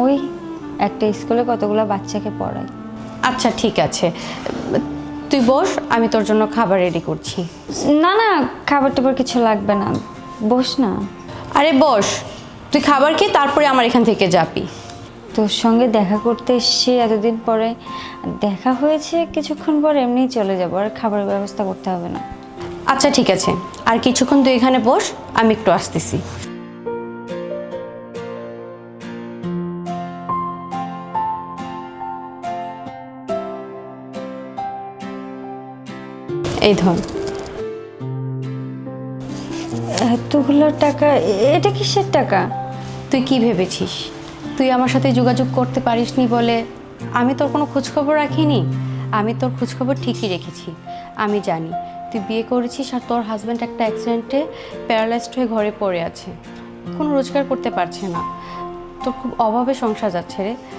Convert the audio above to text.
ওই একটা স্কুলে কতগুলো বাচ্চাকে পড়াই। আচ্ছা ঠিক আছে, তুই বস, আমি তোর জন্য খাবার রেডি করছি। না না, খাবার টাবার কিছু লাগবে না, বস না। আরে বস, তুই খাবার খেয়ে তারপরে আমার এখান থেকে যাবি। তোর সঙ্গে দেখা করতে এসেছি এতদিন পরে, দেখা হয়েছে, কিছুক্ষণ পর এমনিই চলে যাবো, আর খাবারের ব্যবস্থা করতে হবে না। আচ্ছা ঠিক আছে, আর কিছুক্ষণ তুই এখানে বস, আমি একটু আসতেছি। এই ধর। এতগুলো টাকা? এটা কিসের টাকা? তুই কি ভেবেছিস তুই আমার সাথে যোগাযোগ করতে পারিসনি বলে আমি তোর কোনো খোঁজখবর রাখিনি? আমি তোর খোঁজখবর ঠিকই রেখেছি। আমি জানি তুই বিয়ে করেছিস আর তোর হাজব্যান্ড একটা অ্যাক্সিডেন্টে প্যারালাইজড হয়ে ঘরে পড়ে আছে, কোনো রোজগার করতে পারছে না, তোর খুব অভাবে সংসার যাচ্ছে রে।